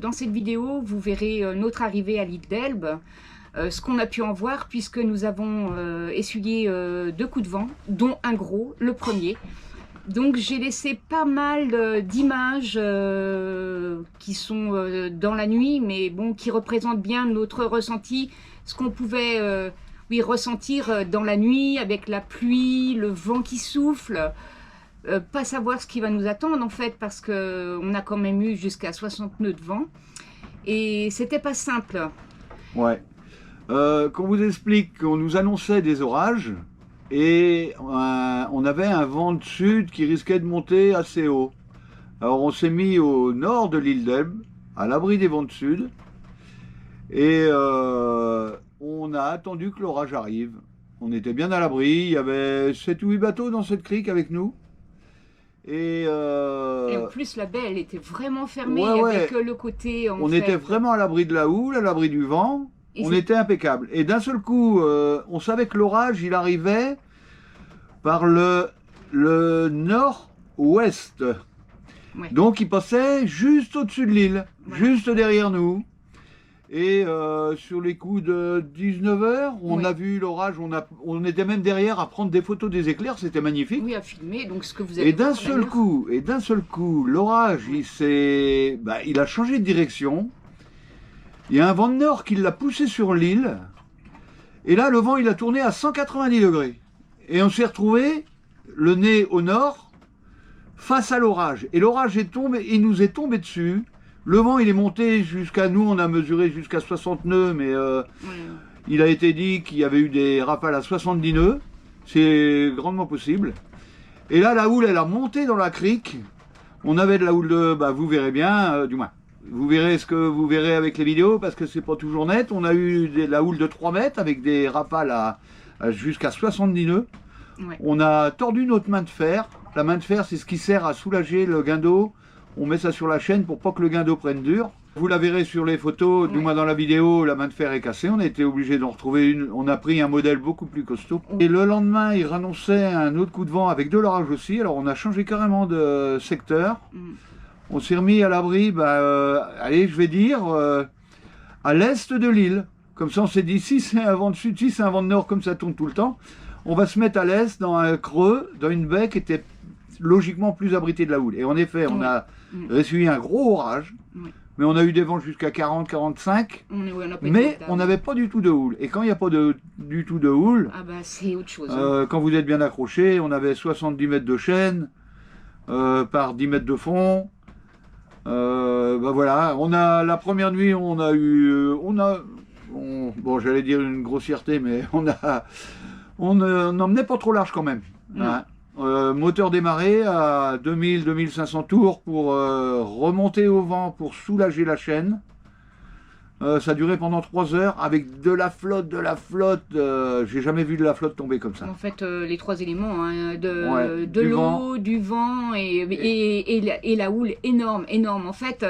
dans cette vidéo, vous verrez notre arrivée à l'île d'Elbe, ce qu'on a pu en voir puisque nous avons essuyé 2 coups de vent, dont un gros, le premier. Donc j'ai laissé pas mal d'images qui sont dans la nuit, mais bon, qui représentent bien notre ressenti, ce qu'on pouvait oui, ressentir dans la nuit avec la pluie, le vent qui souffle. Pas savoir ce qui va nous attendre en fait, parce qu'on a quand même eu jusqu'à 60 nœuds de vent et c'était pas simple. Ouais. Qu'on vous explique qu'on nous annonçait des orages et on avait un vent de sud qui risquait de monter assez haut. Alors on s'est mis au nord de l'île d'Elbe, à l'abri des vents de sud, et on a attendu que l'orage arrive. On était bien à l'abri, il y avait 7 ou 8 bateaux dans cette crique avec nous. Et en plus la baie elle était vraiment fermée, ouais, avec le côté on était vraiment à l'abri de la houle, à l'abri du vent, on était impeccable. Et d'un seul coup, on savait que l'orage il arrivait par le nord-ouest. Ouais. Donc il passait juste au-dessus de l'île, voilà, juste derrière nous. Et sur les coups de 19h, on a vu l'orage, on était même derrière à prendre des photos des éclairs, c'était magnifique. Oui, à filmer, donc ce que vous avez et d'un seul coup, l'orage, il a changé de direction. Il y a un vent de nord qui l'a poussé sur l'île. Et là, le vent, il a tourné à 190 degrés. Et on s'est retrouvé le nez au nord, face à l'orage. Et l'orage est tombé, il nous est tombé dessus. Le vent, il est monté jusqu'à nous, on a mesuré jusqu'à 60 nœuds, mais il a été dit qu'il y avait eu des rafales à 70 nœuds. C'est grandement possible. Et là, la houle, elle a monté dans la crique. On avait de la houle de, vous verrez bien, du moins, vous verrez ce que vous verrez avec les vidéos, parce que c'est pas toujours net. On a eu de la houle de 3 mètres, avec des rafales à jusqu'à 70 nœuds. Ouais. On a tordu notre main de fer. La main de fer, c'est ce qui sert à soulager le guindeau. On met ça sur la chaîne pour pas que le guindeau prenne dur. Vous la verrez sur les photos, du moins dans la vidéo, la main de fer est cassée. On a été obligé d'en retrouver une. On a pris un modèle beaucoup plus costaud. Et le lendemain, il annonçait un autre coup de vent avec de l'orage aussi. Alors on a changé carrément de secteur. On s'est remis à l'abri, allez, je vais dire, à l'est de l'île. Comme ça, on s'est dit, si c'est un vent de sud, si c'est un vent de nord, comme ça tourne tout le temps, on va se mettre à l'est, dans un creux, dans une baie qui était logiquement plus abritée de la houle. Et en effet, on a essuyé un gros orage, mais on a eu des vents jusqu'à 40-45, mais on n'avait pas du tout de houle. Et quand il n'y a pas du tout de houle, c'est autre chose. Quand vous êtes bien accroché, on avait 70 mètres de chaîne par 10 mètres de fond. Voilà, on a la première nuit, on a eu, bon, j'allais dire une grossièreté, mais on n'emmenait pas trop large quand même. Hein. Moteur démarré à 2000-2500 tours pour remonter au vent pour soulager la chaîne. Ça durait pendant 3 heures avec de la flotte. J'ai jamais vu de la flotte tomber comme ça. En fait, les 3 éléments, hein, de l'eau, du vent et la houle énorme. En fait,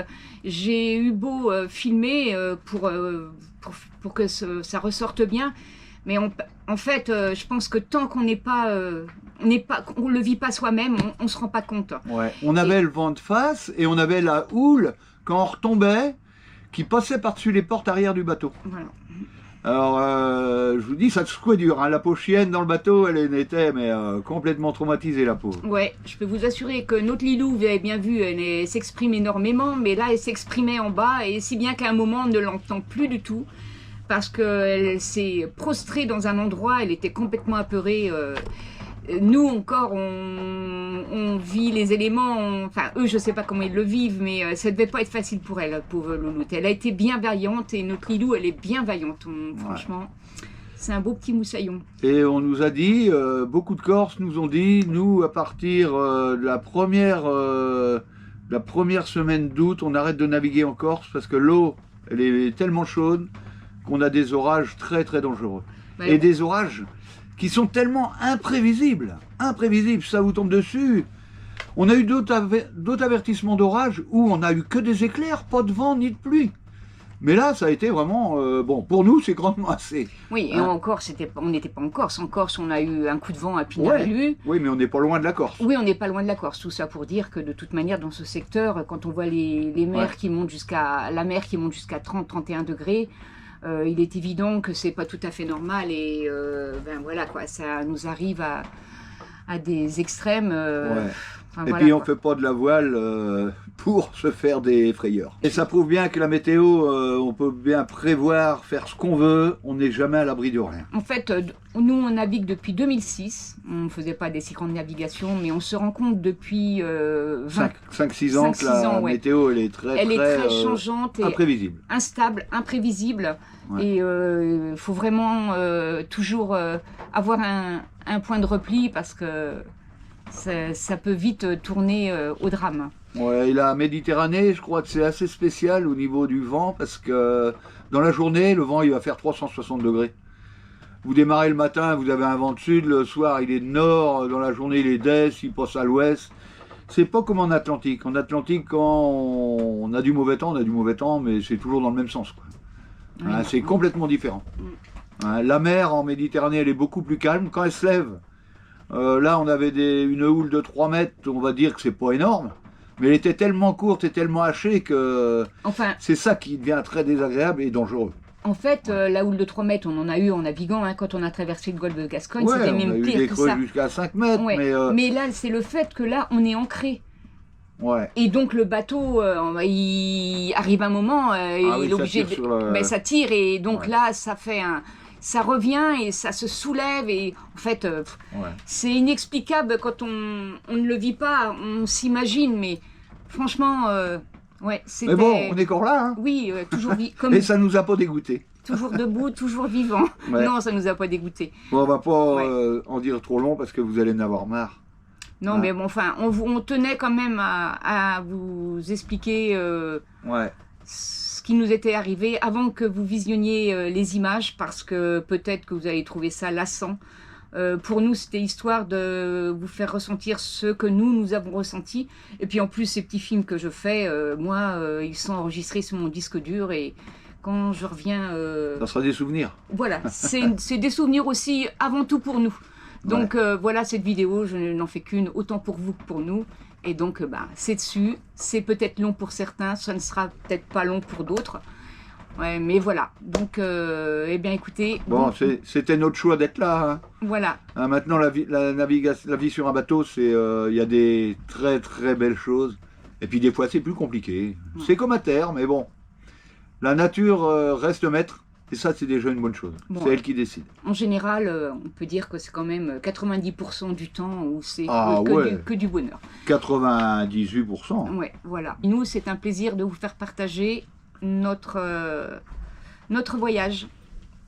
j'ai eu beau filmer pour que ça ressorte bien. Mais en fait, je pense que tant qu'on on le vit pas soi-même, on se rend pas compte. Ouais. On avait le vent de face et on avait la houle quand on retombait qui passait par-dessus les portes arrière du bateau. Voilà. Alors, je vous dis, ça secouait dur. Hein. La pauvre chienne dans le bateau, elle était complètement traumatisée, la pauvre. Ouais, je peux vous assurer que notre Lilou, vous avez bien vu, elle s'exprime énormément, mais là, elle s'exprimait en bas, et si bien qu'à un moment, on ne l'entend plus du tout, parce qu'elle s'est prostrée dans un endroit, elle était complètement apeurée. Nous encore, on vit les éléments, enfin eux je sais pas comment ils le vivent, mais ça devait pas être facile pour elle, pauvre louloute. Elle a été bien vaillante et notre Lilou elle est bien vaillante, franchement. C'est un beau petit moussaillon. Et on nous a dit, beaucoup de Corses nous ont dit, nous à partir de la première semaine d'août, on arrête de naviguer en Corse parce que l'eau elle est tellement chaude qu'on a des orages très très dangereux. Et des orages qui sont tellement imprévisibles, ça vous tombe dessus. On a eu d'autres avertissements d'orage où on n'a eu que des éclairs, pas de vent ni de pluie. Mais là, ça a été vraiment, bon, pour nous, c'est grandement assez. Oui, et Hein. encore, on n'était pas en Corse. En Corse, on a eu un coup de vent à Pinarello. Oui, mais on n'est pas loin de la Corse. Oui, on n'est pas loin de la Corse. Tout ça pour dire que de toute manière, dans ce secteur, quand on voit les mers qui montent la mer qui monte jusqu'à 30-31 degrés, il est évident que c'est pas tout à fait normal. Et ben voilà, quoi, ça nous arrive à des extrêmes. Enfin, Et voilà, puis on quoi. fait pas de la voile pour se faire des frayeurs. Et ça prouve bien que la météo, on peut bien prévoir, faire ce qu'on veut, on n'est jamais à l'abri de rien. En fait, nous, on navigue depuis 2006. On ne faisait pas des si grandes navigations, mais on se rend compte depuis 5-6 ans que la météo, elle est très changeante et imprévisible. instable, imprévisible. Ouais. Et il faut vraiment toujours avoir un point de repli parce que ça peut vite tourner au drame. Ouais, et la Méditerranée, je crois que c'est assez spécial au niveau du vent parce que dans la journée, le vent il va faire 360 degrés. Vous démarrez le matin, vous avez un vent de sud, le soir il est de nord, dans la journée il est d'est, il passe à l'ouest. C'est pas comme en Atlantique. En Atlantique, quand on a du mauvais temps, on a du mauvais temps, mais c'est toujours dans le même sens, quoi. Oui. Hein, c'est complètement différent. Hein, la mer en Méditerranée, elle est beaucoup plus calme. Quand elle se lève, là on avait une houle de 3 mètres, on va dire que c'est pas énorme. Mais elle était tellement courte et tellement hachée que c'est ça qui devient très désagréable et dangereux. En fait, la houle de 3 mètres, on en a eu en naviguant, hein, quand on a traversé le golfe de Gascogne, Ouais, c'était même pire que ça. On a eu des creux jusqu'à 5 mètres. Ouais. Mais là, c'est le fait que là, on est ancré. Ouais. Et donc le bateau, il arrive un moment, il est obligé de... ça tire et donc là, ça revient et ça se soulève et en fait, c'est inexplicable quand on ne le vit pas, on s'imagine, mais franchement, c'était... Mais bon, on est encore là, hein. Oui, toujours comme... Et ça nous a pas dégoûté. Toujours debout, toujours vivant. Ouais. Non, ça nous a pas dégoûté. Bon, on va pas en dire trop long parce que vous allez en avoir marre. Non, mais bon, enfin, on tenait quand même à vous expliquer ce qui nous était arrivé avant que vous visionniez les images, parce que peut-être que vous allez trouver ça lassant. Pour nous, c'était histoire de vous faire ressentir ce que nous avons ressenti. Et puis en plus, ces petits films que je fais, moi, ils sont enregistrés sur mon disque dur et quand je reviens... Ça sera des souvenirs. Voilà, c'est des souvenirs aussi, avant tout pour nous. Donc voilà, cette vidéo, je n'en fais qu'une, autant pour vous que pour nous. Et donc, c'est dessus. C'est peut-être long pour certains, ça ne sera peut-être pas long pour d'autres. Ouais, mais voilà. Donc, eh bien, écoutez... Bon, c'était notre choix d'être là. Hein. Voilà. Hein, maintenant, la vie sur un bateau, il y a des très très belles choses. Et puis des fois, c'est plus compliqué. Ouais. C'est comme à terre, mais bon. La nature reste maître. Et ça, c'est déjà une bonne chose. Bon, c'est elle qui décide. En général, on peut dire que c'est quand même 90% du temps où c'est que du bonheur. 98%. Ouais, voilà. Nous, c'est un plaisir de vous faire partager notre voyage.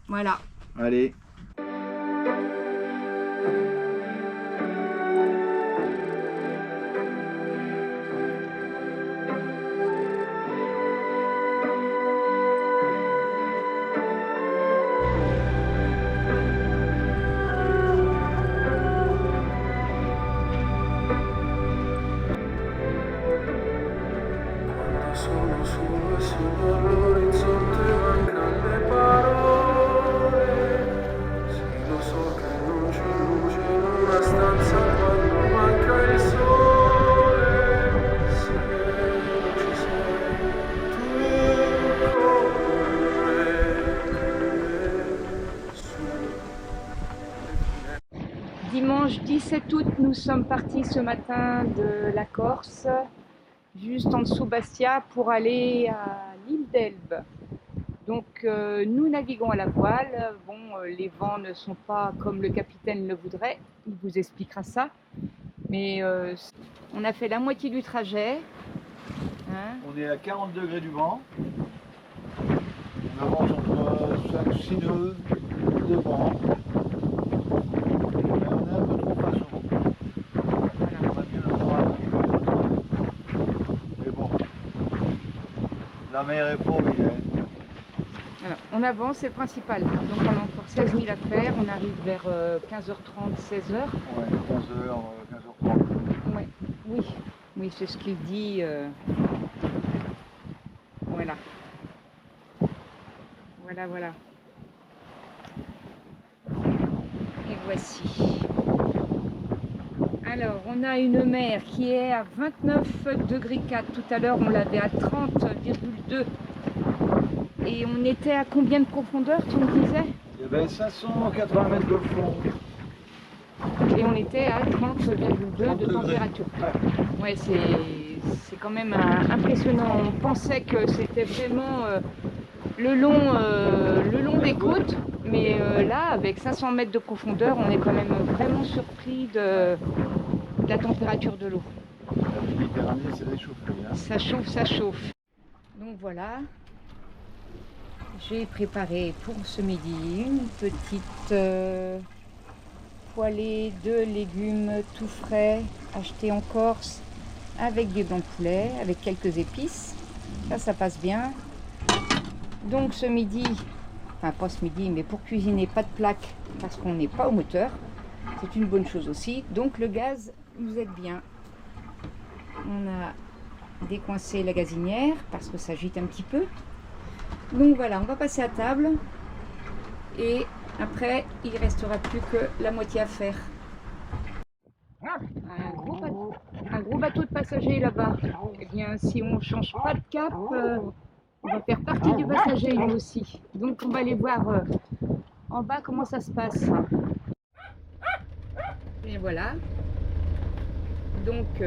Voilà. Allez. Dimanche 17 août, nous sommes partis ce matin de la Corse, juste en dessous Bastia, pour aller à l'île d'Elbe. Donc nous naviguons à la voile. Bon, les vents ne sont pas comme le capitaine le voudrait, il vous expliquera ça. Mais on a fait la moitié du trajet. Hein. On est à 40 degrés du vent. On avance entre 5-6 nœuds de vent. La mer est provienne. Alors, on avance, c'est le principal. Donc on a encore 16 000 à faire. On arrive vers 15h30, 16h. Ouais, 15h, 15h30. Ouais. Oui, c'est ce qu'il dit. Voilà. Voilà, voilà. Et voici. Alors, on a une mer qui est à 29,4 degrés. Tout à l'heure, on l'avait à 30,2. Et on était à combien de profondeur, tu me disais? Il y avait 580 mètres de fond. Et on était à 30,2 de température. Ouais, c'est quand même impressionnant. On pensait que c'était vraiment le long des côtes. Mais là, avec 500 mètres de profondeur, on est quand même vraiment surpris de la température de l'eau. La Méditerranée, c'est réchauffé. Hein. Ça chauffe, ça chauffe. Donc voilà, j'ai préparé pour ce midi une petite poêlée de légumes tout frais, achetés en Corse, avec des blancs de poulet, avec quelques épices. Ça passe bien. Donc ce midi, enfin pas ce midi, mais pour cuisiner, pas de plaque, parce qu'on n'est pas au moteur. C'est une bonne chose aussi. Donc le gaz nous aide bien. On a décoincé la gazinière parce que ça gîte un petit peu. Donc voilà, on va passer à table et après il restera plus que la moitié à faire. Un gros bateau de passagers là-bas. Eh bien, si on ne change pas de cap, on va faire partie du passager nous aussi. Donc on va aller voir en bas comment ça se passe. Et voilà. Donc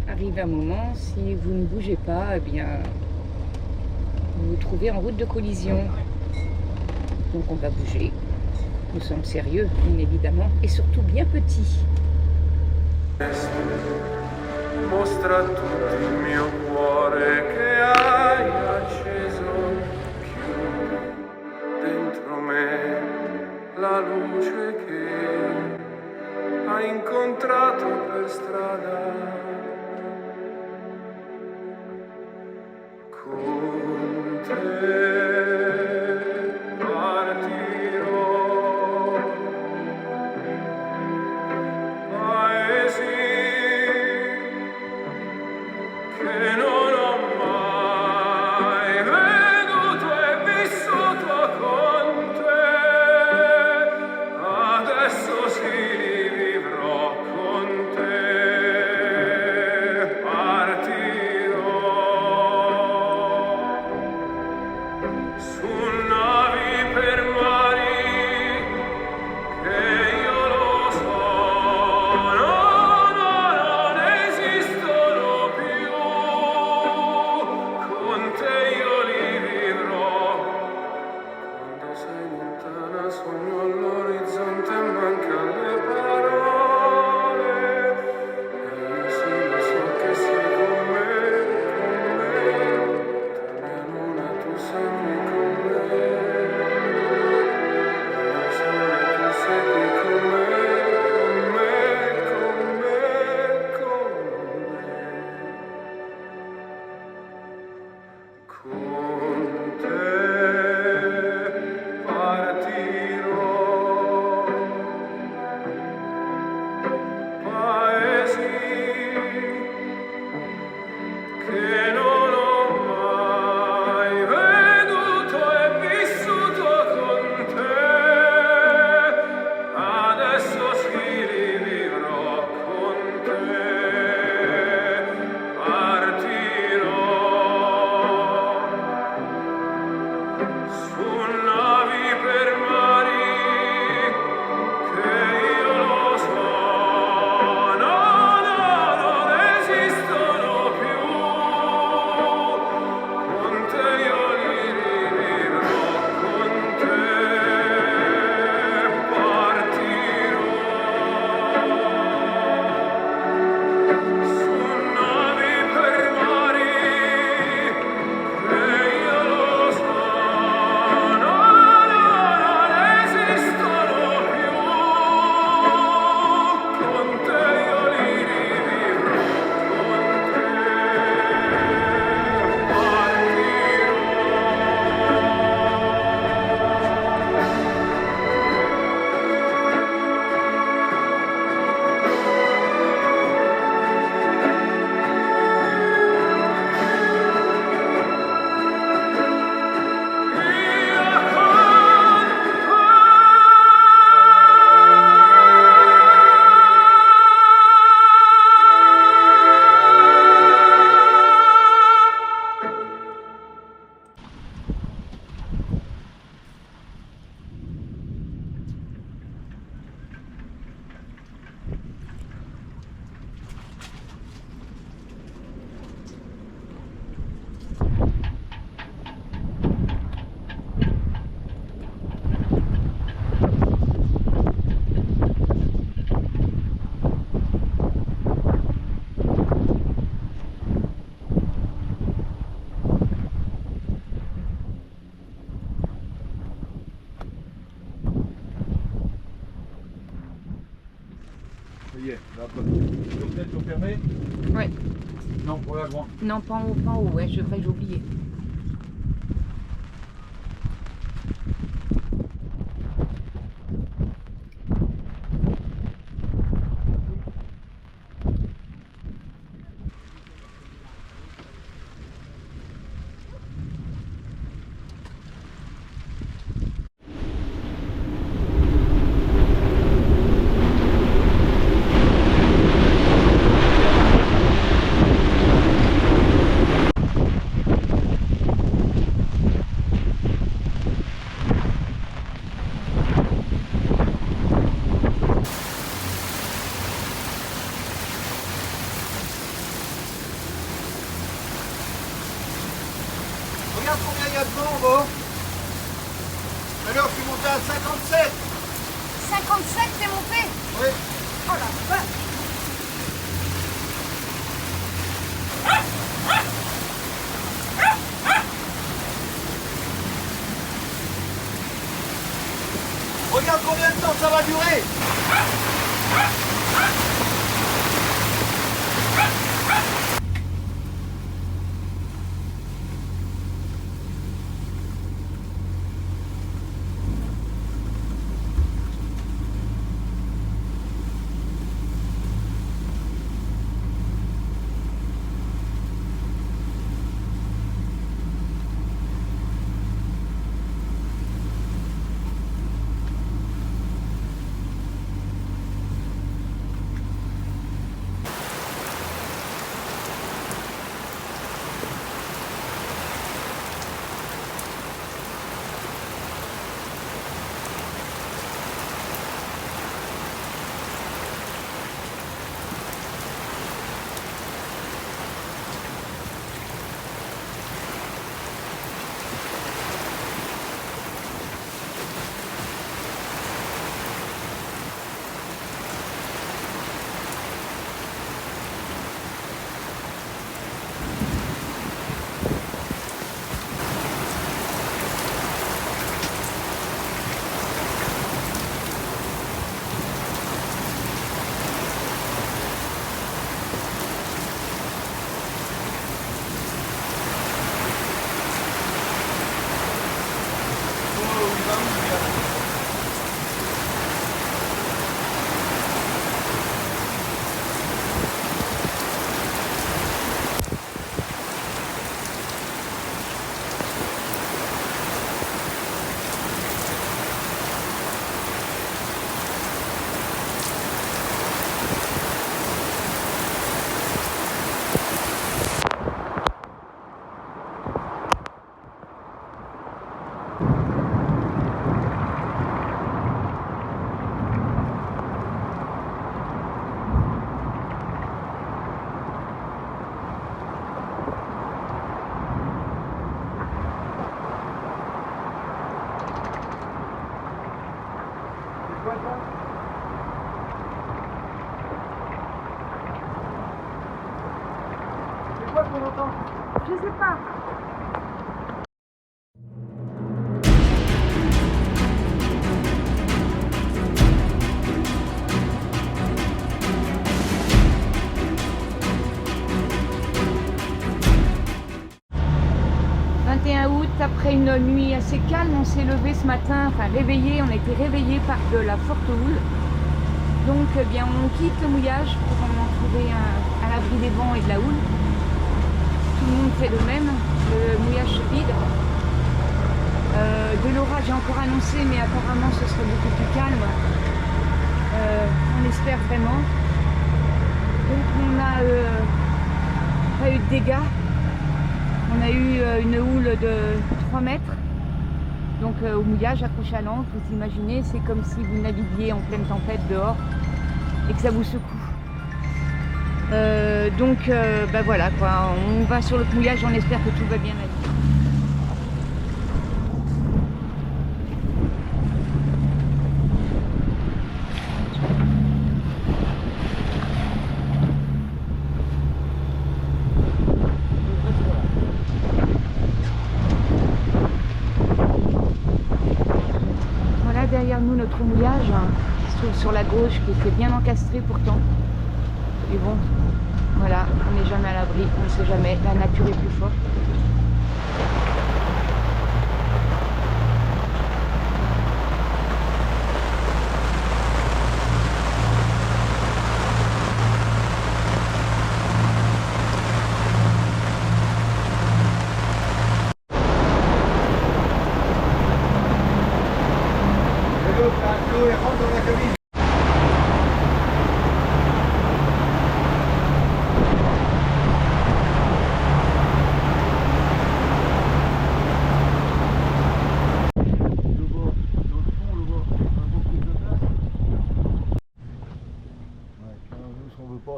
arrive un moment, si vous ne bougez pas, eh bien vous vous trouvez en route de collision. Donc on va bouger. Nous sommes sérieux, bien évidemment, et surtout bien petits. Mostra a tutti il mio cuore che hai acceso, chiudi dentro me la luce che hai incontrato per strada. Con te partirò, paesi che non ho mai veduto e vissuto con te, adesso sì vivrò con te, partirò su navi per mari che io lo so, non esistono più, con te io li vivrò, quando sei lontana sogno all'orizzonte e mancano le parole, e io sì lo so che sei con me, tra mia luna tu sei qui con me, io sono e tu sei qui con me, con me, con me, con te partirò. Ça y est, là, sur tête, sur fermé. Ouais. Non, pour la grande. Non, pas en haut, ouais, j'ai oublié. Regarde combien il y a de vent, Bo. Alors, je suis monté à 57. 57, t'es monté? Oui. Oh la vache! Regarde combien de temps ça va durer. C'est quoi qu'on entend? Je sais pas. « 21 août, après une nuit assez calme, on s'est levé ce matin, enfin réveillé, on a été réveillé par de la forte houle. Donc eh bien, on quitte le mouillage pour en trouver à l'abri des vents et de la houle. Tout le monde fait de même, le mouillage se vide. De l'orage est encore annoncé, mais apparemment ce serait beaucoup plus calme. On espère vraiment. Donc on n'a pas eu de dégâts. On a eu une houle de 3 mètres. Donc au mouillage, accroché à l'ancre, vous imaginez, c'est comme si vous naviguiez en pleine tempête dehors et que ça vous secoue. Ben voilà quoi, on va sur le mouillage, on espère que tout va bien aller. Voilà derrière nous notre mouillage. se trouve sur la gauche, qui était bien encastré pourtant. Mais bon, voilà, on n'est jamais à l'abri, on ne sait jamais, la nature est plus forte. L'eau rentre dans la cabine.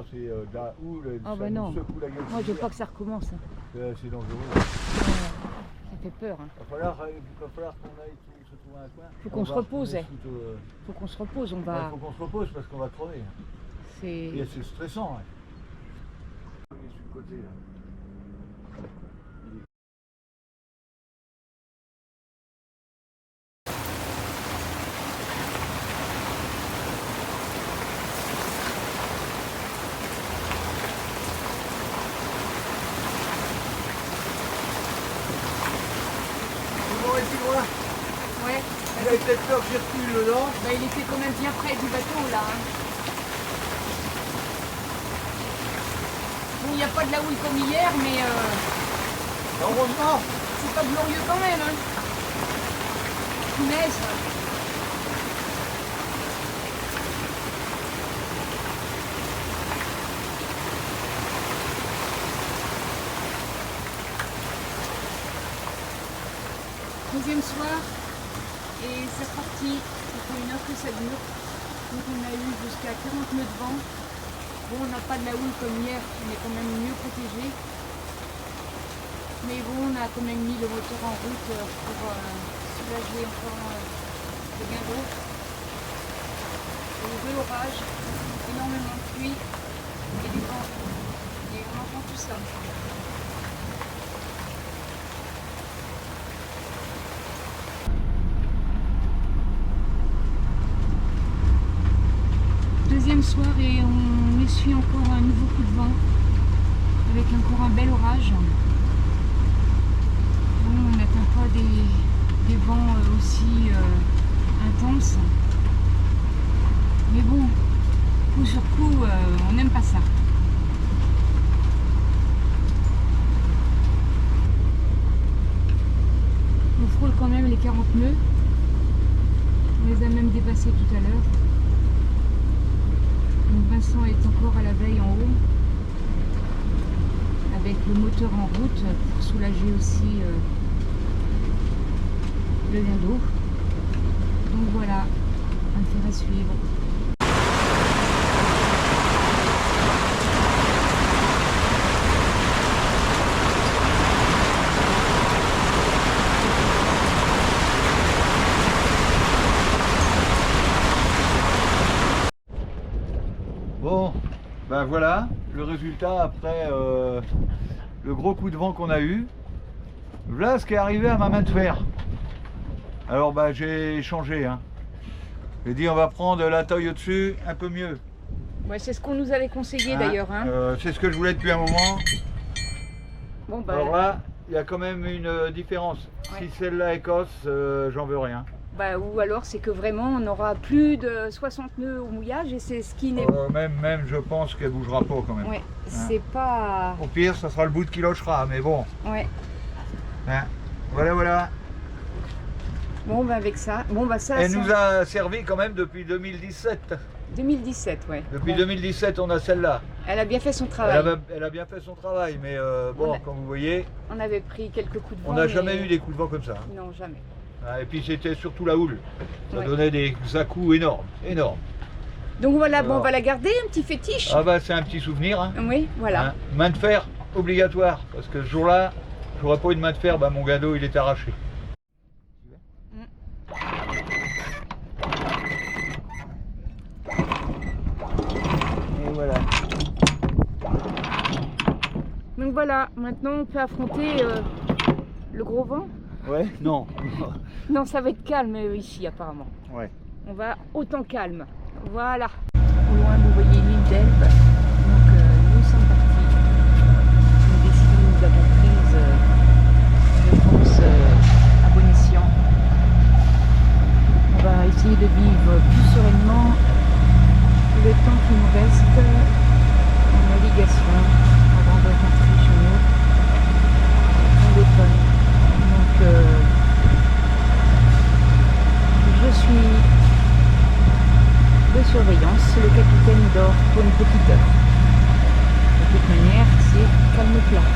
C'est de la houle, Ah ça bah nous non. secoue la gueule. Moi je veux pas que ça recommence. C'est dangereux. Ça fait peur. Hein. Il va falloir qu'on aille se trouver un coin. Faut qu'on se repose. Faut qu'on se repose, on va. Faut qu'on se repose parce qu'on va crever. Et c'est stressant. Hein. Il est sur le côté là. Ouais. Il avait peut-être peur que j'y recule dedans. Bah, il était quand même bien près du bateau là. Hein. Bon, il n'y a pas de la houille comme hier, mais Heureusement. c'est pas glorieux quand même. Hein. Punaise. Deuxième soir, et c'est reparti. Ça fait 1 heure que ça dure. Donc on a eu jusqu'à 40 nœuds de vent. Bon, on n'a pas de la houle comme hier, on est quand même mieux protégé. Mais bon, on a quand même mis le moteur en route pour soulager encore le gain d'eau. De l'orage, énormément de pluie et du vent. Et on entend tout ça. Deuxième soir et on essuie encore un nouveau coup de vent avec encore un bel orage. Bon, on n'atteint pas des vents aussi intenses. Mais bon, coup sur coup, on n'aime pas ça. On frôle quand même les 40 nœuds. On les a même dépassés tout à l'heure. Donc Vincent est encore à la veille en haut, avec le moteur en route pour soulager aussi le gain d'eau. Donc voilà, affaire à suivre. Bon, ben voilà, le résultat après le gros coup de vent qu'on a eu. Voilà ce qui est arrivé à ma main de fer. Alors bah j'ai changé. Hein. J'ai dit on va prendre la taille au-dessus, un peu mieux. Ouais, c'est ce qu'on nous avait conseillé d'ailleurs. Hein. C'est ce que je voulais depuis un moment. Bon, bah, alors là, il y a quand même une différence. Ouais. Si celle-là écosse, j'en veux rien. Bah, ou alors c'est que vraiment on aura plus de 60 nœuds au mouillage et c'est ce qui n'est Même je pense qu'elle bougera pas quand même. ouais, c'est pas. Au pire, ça sera le bout qui lochera, mais bon. Ouais. Hein. Voilà. Bon, bah avec ça. Bon, bah ça. Elle nous a servi quand même depuis 2017. 2017, ouais. Depuis Bon. 2017, on a celle-là. Elle a bien fait son travail. Elle a bien fait son travail, mais bon, comme vous voyez, On avait pris quelques coups de vent. on n'a mais- jamais eu des coups de vent comme ça. Hein. Non, jamais. Ah, et puis c'était surtout la houle. Ça Ouais. donnait des à-coups énormes. Donc voilà, bon, Alors. on va la garder, un petit fétiche. Ah bah c'est un petit souvenir. Hein. Oui, voilà. Hein. Main de fer obligatoire, parce que ce jour-là, j'aurais pas eu de main de fer, bah mon gado il est arraché. Et voilà. Donc voilà, maintenant on peut affronter le gros vent. Ouais, non. Non, ça va être calme ici apparemment. Ouais. On va autant calme. Voilà. Au loin, vous voyez l'île d'Elbe. Donc, nous sommes partis. Une décision que nous avons prise, je pense, à bon escient. On va essayer de vivre plus sereinement le temps qui nous reste en navigation avant de rentrer chez nous en automne. Donc, je suis de surveillance. Le capitaine dort pour une petite heure. De toute manière, c'est calme plat.